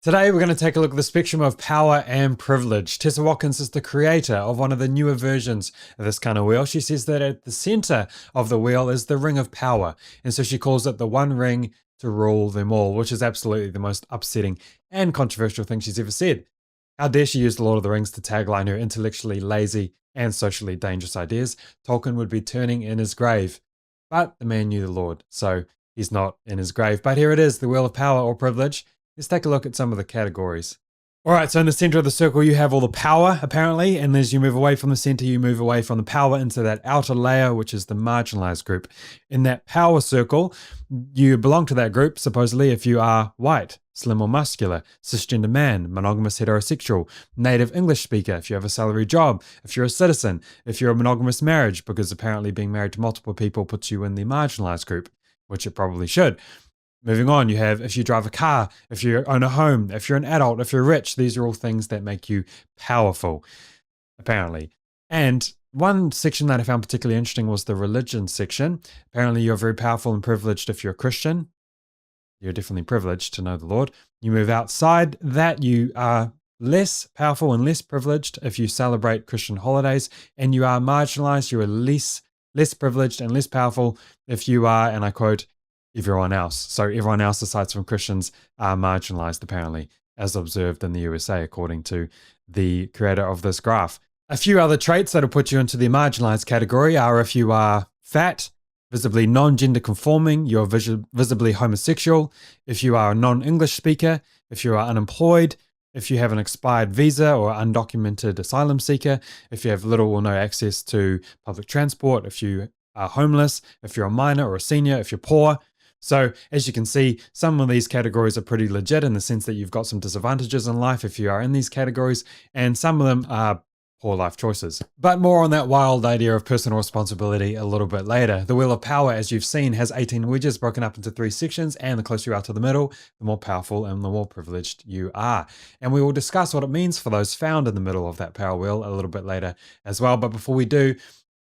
Today, we're going to take a look at the spectrum of power and privilege. Tessa Watkins is the creator of one of the newer versions of this kind of wheel. She says that at the center of the wheel is the ring of power. And so she calls it the one ring to rule them all, which is absolutely the most upsetting and controversial thing she's ever said. How dare she use the Lord of the Rings to tagline her intellectually lazy and socially dangerous ideas? Tolkien would be turning in his grave. But the man knew the Lord, so he's not in his grave. But here it is, the wheel of power or privilege. Let's take a look at some of the categories. All right, so in the center of the circle, you have all the power, apparently, and as you move away from the center, you move away from the power into that outer layer, which is the marginalized group. In that power circle, you belong to that group, supposedly, if you are white, slim or muscular, cisgender man, monogamous heterosexual, native English speaker, if you have a salary job, if you're a citizen, if you're a monogamous marriage, because apparently being married to multiple people puts you in the marginalized group, which it probably should. Moving on, you have if you drive a car, if you own a home, if you're an adult, if you're rich. These are all things that make you powerful, apparently. And one section that I found particularly interesting was the religion section. Apparently, you're very powerful and privileged if you're a Christian. You're definitely privileged to know the Lord. You move outside that, you are less powerful and less privileged if you celebrate Christian holidays, and you are marginalized. You are less privileged and less powerful if you are, and I quote, everyone else. So everyone else aside from Christians are marginalized, apparently, as observed in the USA, according to the creator of this graph. A few other traits that will put you into the marginalized category are if you are fat, visibly non-gender conforming, you're visibly homosexual, if you are a non-English speaker, if you are unemployed, if you have an expired visa or undocumented asylum seeker, if you have little or no access to public transport, if you are homeless, if you're a minor or a senior, if you're poor. So as you can see, some of these categories are pretty legit in the sense that you've got some disadvantages in life if you are in these categories, and some of them are poor life choices. But more on that wild idea of personal responsibility a little bit later. The Wheel of Power, as you've seen, has 18 wedges broken up into 3 sections, and the closer you are to the middle, the more powerful and the more privileged you are. And we will discuss what it means for those found in the middle of that power wheel a little bit later as well. But before we do,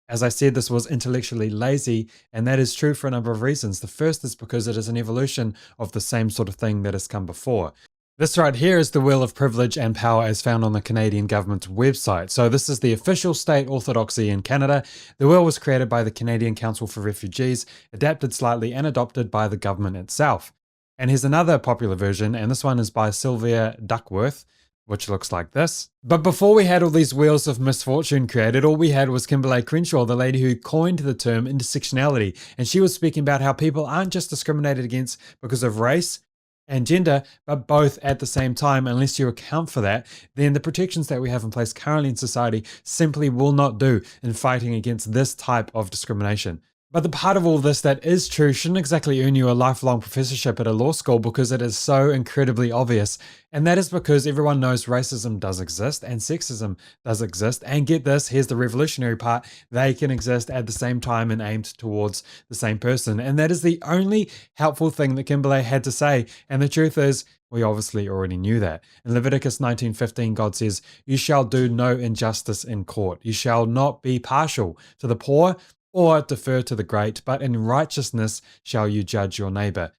as I said, this was intellectually lazy, and that is true for a number of reasons. The first is because it is an evolution of the same sort of thing that has come before. This right here is the Wheel of Privilege and Power as found on the Canadian government's website. So this is the official state orthodoxy in Canada. The wheel was created by the Canadian Council for Refugees, adapted slightly and adopted by the government itself. And here's another popular version, and this one is by Sylvia Duckworth, which looks like this. But before we had all these wheels of misfortune created, all we had was Kimberlé Crenshaw, the lady who coined the term intersectionality. And she was speaking about how people aren't just discriminated against because of race and gender, but both at the same time. Unless you account for that, then the protections that we have in place currently in society simply will not do in fighting against this type of discrimination. But the part of all this that is true shouldn't exactly earn you a lifelong professorship at a law school because it is so incredibly obvious. And that is because everyone knows racism does exist and sexism does exist. And get this, here's the revolutionary part, they can exist at the same time and aimed towards the same person. And that is the only helpful thing that Kimberlé had to say. And the truth is, we obviously already knew that. In Leviticus 19:15, God says, "You shall do no injustice in court. You shall not be partial to the poor, or defer to the great, but in righteousness shall you judge your neighbor."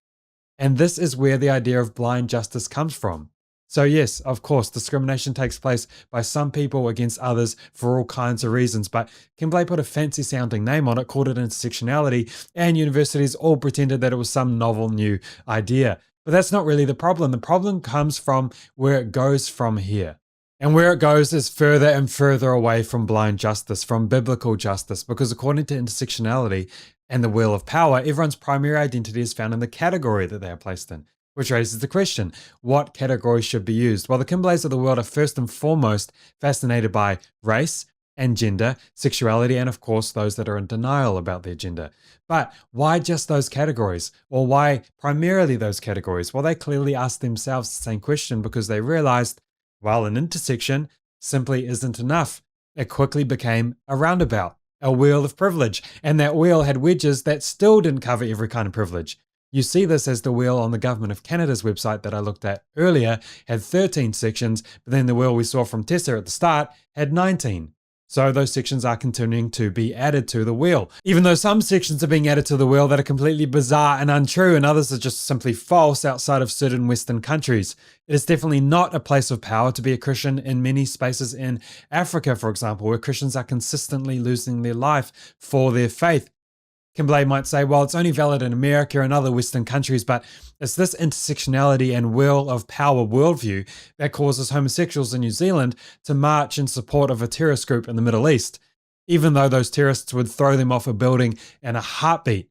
And this is where the idea of blind justice comes from. So yes, of course, discrimination takes place by some people against others for all kinds of reasons, but Kimberlé put a fancy sounding name on it, called it intersectionality, and universities all pretended that it was some novel new idea. But that's not really the problem. The problem comes from where it goes from here. And where it goes is further and further away from blind justice, from biblical justice, because according to intersectionality and the Wheel of Power, everyone's primary identity is found in the category that they are placed in, which raises the question, what category should be used? Well, the Kimberlés of the world are first and foremost fascinated by race and gender, sexuality, and of course, those that are in denial about their gender. But why just those categories? Or why primarily those categories? Well, they clearly asked themselves the same question because they realized, well, an intersection simply isn't enough. It quickly became a roundabout, a wheel of privilege, and that wheel had wedges that still didn't cover every kind of privilege. You see this as the wheel on the Government of Canada's website that I looked at earlier had 13 sections, but then the wheel we saw from Tessa at the start had 19. So those sections are continuing to be added to the wheel. Even though some sections are being added to the wheel that are completely bizarre and untrue, and others are just simply false outside of certain Western countries. It is definitely not a place of power to be a Christian in many spaces in Africa, for example, where Christians are consistently losing their life for their faith. Kimberley might say, well, it's only valid in America and other Western countries, but it's this intersectionality and wheel of power worldview that causes homosexuals in New Zealand to march in support of a terrorist group in the Middle East, even though those terrorists would throw them off a building in a heartbeat.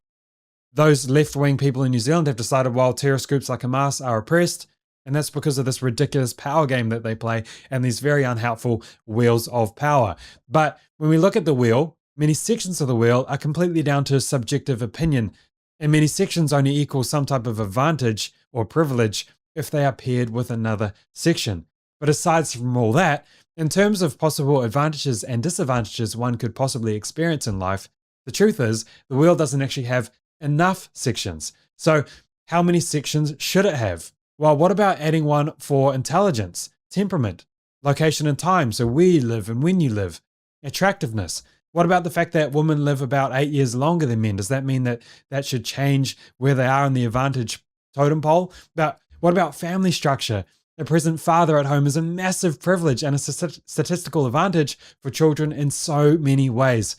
Those left-wing people in New Zealand have decided, well, terrorist groups like Hamas are oppressed, and that's because of this ridiculous power game that they play and these very unhelpful wheels of power. But when we look at the wheel, many sections of the wheel are completely down to subjective opinion, and many sections only equal some type of advantage or privilege if they are paired with another section. But aside from all that, in terms of possible advantages and disadvantages one could possibly experience in life, the truth is the wheel doesn't actually have enough sections. So how many sections should it have? Well, what about adding one for intelligence, temperament, location and time, so where you live and when you live, attractiveness? What about the fact that women live about 8 years longer than men? Does that mean that that should change where they are in the advantage totem pole? But what about family structure? A present father at home is a massive privilege and a statistical advantage for children in so many ways.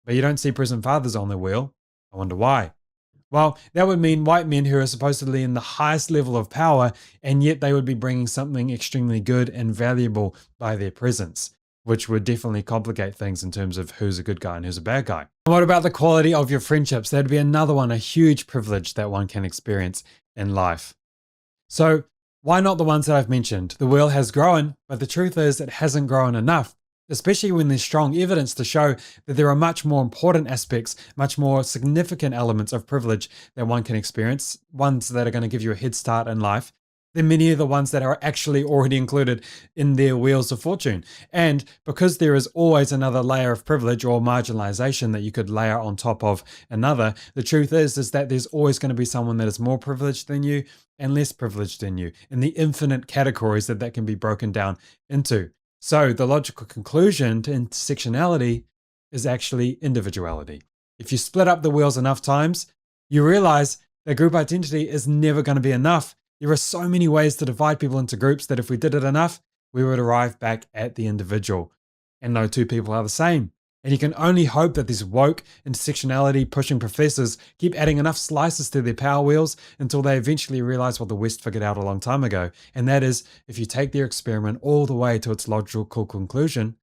But you don't see present fathers on the wheel. I wonder why. Well, that would mean white men who are supposedly in the highest level of power, and yet they would be bringing something extremely good and valuable by their presence, which would definitely complicate things in terms of who's a good guy and who's a bad guy. And what about the quality of your friendships? That'd be another one, a huge privilege that one can experience in life. So why not the ones that I've mentioned? The wheel has grown, but the truth is it hasn't grown enough, especially when there's strong evidence to show that there are much more important aspects, much more significant elements of privilege that one can experience, ones that are going to give you a head start in life, than many of the ones that are actually already included in their wheels of fortune. And because there is always another layer of privilege or marginalization that you could layer on top of another, the truth is that there's always going to be someone that is more privileged than you and less privileged than you, in the infinite categories that can be broken down into. So the logical conclusion to intersectionality is actually individuality. If you split up the wheels enough times, you realize that group identity is never going to be enough. There are so many ways to divide people into groups that if we did it enough, we would arrive back at the individual. And no two people are the same. And you can only hope that these woke intersectionality pushing professors keep adding enough slices to their power wheels until they eventually realize what the West figured out a long time ago. And that is, if you take their experiment all the way to its logical conclusion,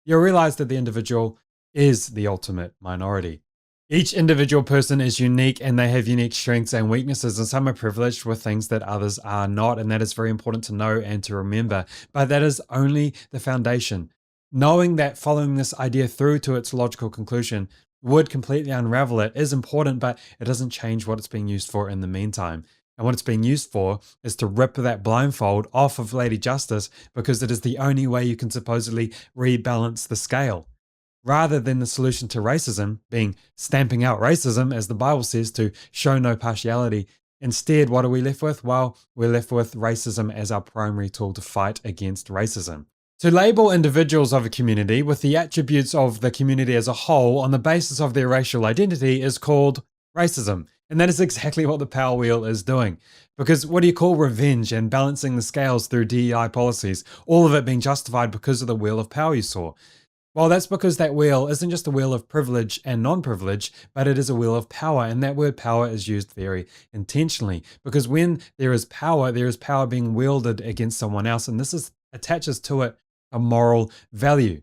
you'll realize that the individual is the ultimate minority. Each individual person is unique and they have unique strengths and weaknesses, and some are privileged with things that others are not, and that is very important to know and to remember. But that is only the foundation. Knowing that following this idea through to its logical conclusion would completely unravel it is important, but it doesn't change what it's being used for in the meantime. And what it's being used for is to rip that blindfold off of Lady Justice, because it is the only way you can supposedly rebalance the scale. Rather than the solution to racism being stamping out racism, as the Bible says, to show no partiality. Instead, what are we left with? Well, we're left with racism as our primary tool to fight against racism. To label individuals of a community with the attributes of the community as a whole on the basis of their racial identity is called racism. And that is exactly what the power wheel is doing. Because what do you call revenge and balancing the scales through DEI policies? All of it being justified because of the wheel of power you saw. Well, that's because that wheel isn't just a wheel of privilege and non-privilege, but it is a wheel of power. And that word power is used very intentionally, because when there is power being wielded against someone else. And this attaches to it a moral value,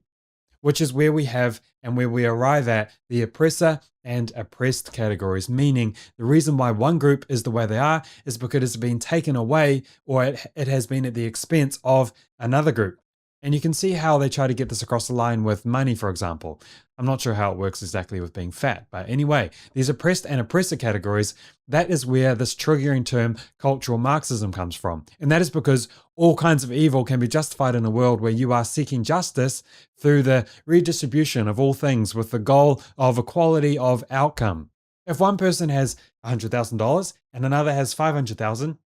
which is where we have and where we arrive at the oppressor and oppressed categories, meaning the reason why one group is the way they are is because it has been taken away, or it has been at the expense of another group. And you can see how they try to get this across the line with money, for example. I'm not sure how it works exactly with being fat, but anyway, these oppressed and oppressor categories, that is where this triggering term cultural Marxism comes from. And that is because all kinds of evil can be justified in a world where you are seeking justice through the redistribution of all things with the goal of equality of outcome. If one person has $100,000 and another has $500,000,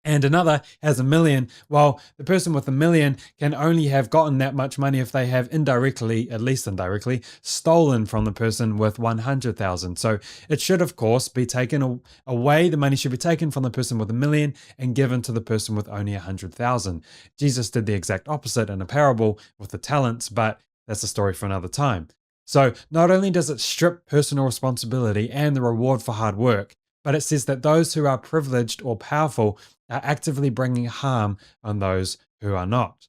and another has 1 million. Well, the person with 1 million can only have gotten that much money if they have indirectly, at least indirectly, stolen from the person with 100,000. So it should, of course, be taken away. The money should be taken from the person with 1 million and given to the person with only 100,000. Jesus did the exact opposite in a parable with the talents, but that's a story for another time. So not only does it strip personal responsibility and the reward for hard work, but it says that those who are privileged or powerful are actively bringing harm on those who are not.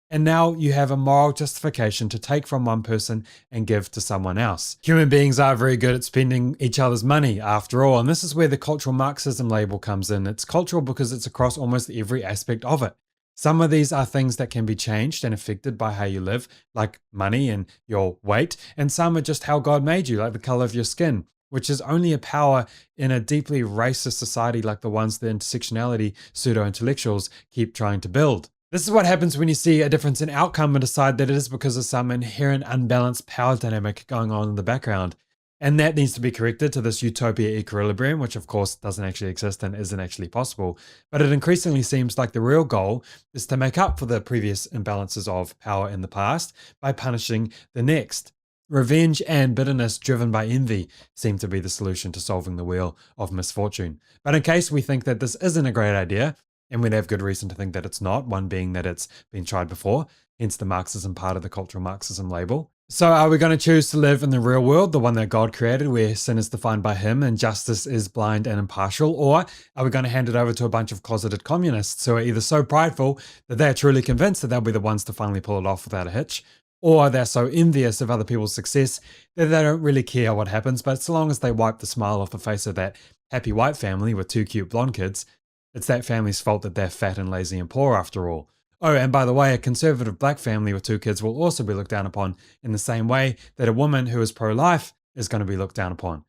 And now you have a moral justification to take from one person and give to someone else. Human beings are very good at spending each other's money, after all, and this is where the cultural Marxism label comes in. It's cultural because it's across almost every aspect of it. Some of these are things that can be changed and affected by how you live, like money and your weight, and some are just how God made you, like the color of your skin, which is only a power in a deeply racist society like the ones the intersectionality pseudo-intellectuals keep trying to build. This is what happens when you see a difference in outcome and decide that it is because of some inherent unbalanced power dynamic going on in the background. And that needs to be corrected to this utopia equilibrium, which of course doesn't actually exist and isn't actually possible. But it increasingly seems like the real goal is to make up for the previous imbalances of power in the past by punishing the next. Revenge and bitterness driven by envy seem to be the solution to solving the wheel of misfortune. But in case we think that this isn't a great idea, and we'd have good reason to think that it's not, one being that it's been tried before, hence the Marxism part of the cultural Marxism label. So are we going to choose to live in the real world, the one that God created, where sin is defined by him and justice is blind and impartial? Or are we going to hand it over to a bunch of closeted communists who are either so prideful that they're truly convinced that they'll be the ones to finally pull it off without a hitch, or they're so envious of other people's success that they don't really care what happens, but so long as they wipe the smile off the face of that happy white family with 2 cute blonde kids, it's that family's fault that they're fat and lazy and poor after all. Oh, and by the way, a conservative black family with 2 kids will also be looked down upon in the same way that a woman who is pro-life is going to be looked down upon.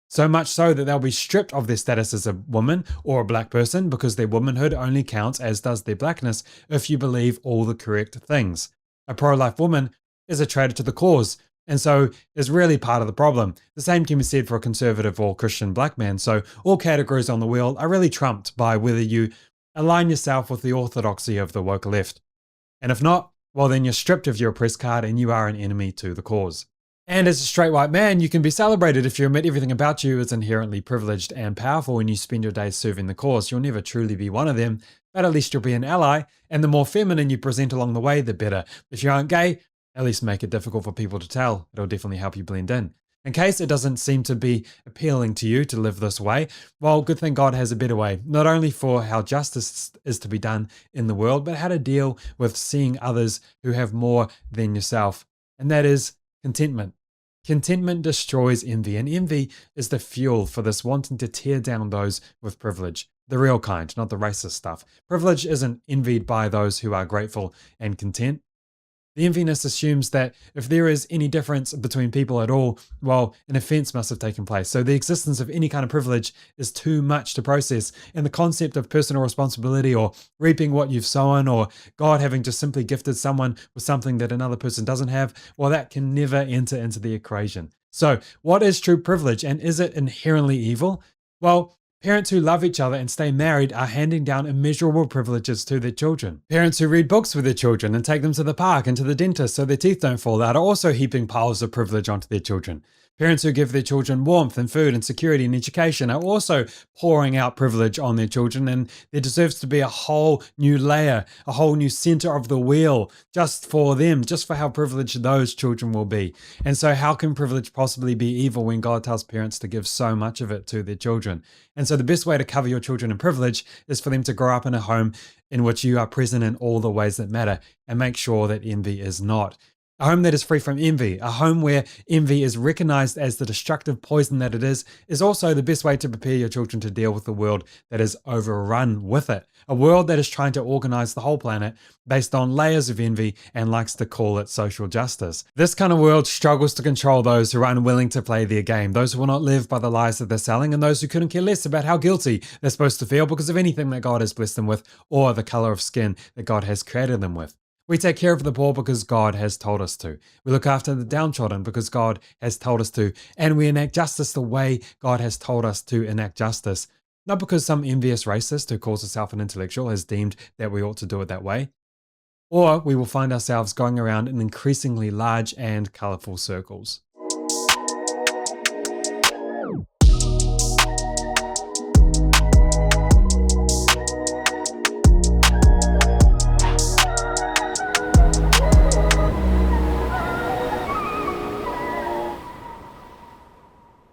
So much so that they'll be stripped of their status as a woman or a black person because their womanhood only counts, as does their blackness, if you believe all the correct things. A pro-life woman is a traitor to the cause, and so is really part of the problem. The same can be said for a conservative or Christian black man, so all categories on the wheel are really trumped by whether you align yourself with the orthodoxy of the woke left. And if not, well then you're stripped of your oppressed card and you are an enemy to the cause. And as a straight white man, you can be celebrated if you admit everything about you is inherently privileged and powerful and you spend your days serving the cause. You'll never truly be one of them, but at least you'll be an ally, and the more feminine you present along the way, the better. If you aren't gay, at least make it difficult for people to tell. It'll definitely help you blend in. In case it doesn't seem to be appealing to you to live this way, well, good thing God has a better way, not only for how justice is to be done in the world, but how to deal with seeing others who have more than yourself, and that is contentment. Contentment destroys envy, and envy is the fuel for this wanting to tear down those with privilege. The real kind, not the racist stuff. Privilege isn't envied by those who are grateful and content. The enviness assumes that if there is any difference between people at all, well, an offense must have taken place. So the existence of any kind of privilege is too much to process. And the concept of personal responsibility or reaping what you've sown or God having just simply gifted someone with something that another person doesn't have, well, that can never enter into the equation. So what is true privilege, and is it inherently evil? Well, parents who love each other and stay married are handing down immeasurable privileges to their children. Parents who read books with their children and take them to the park and to the dentist so their teeth don't fall out are also heaping piles of privilege onto their children. Parents who give their children warmth and food and security and education are also pouring out privilege on their children, and there deserves to be a whole new layer, a whole new center of the wheel just for them, just for how privileged those children will be. And so how can privilege possibly be evil when God tells parents to give so much of it to their children? And so the best way to cover your children in privilege is for them to grow up in a home in which you are present in all the ways that matter, and make sure that envy is not. A home that is free from envy, a home where envy is recognized as the destructive poison that it is also the best way to prepare your children to deal with the world that is overrun with it. A world that is trying to organize the whole planet based on layers of envy and likes to call it social justice. This kind of world struggles to control those who are unwilling to play their game, those who will not live by the lies that they're selling, and those who couldn't care less about how guilty they're supposed to feel because of anything that God has blessed them with or the color of skin that God has created them with. We take care of the poor because God has told us to. We look after the downtrodden because God has told us to. And we enact justice the way God has told us to enact justice. Not because some envious racist who calls himself an intellectual has deemed that we ought to do it that way, or we will find ourselves going around in increasingly large and colourful circles.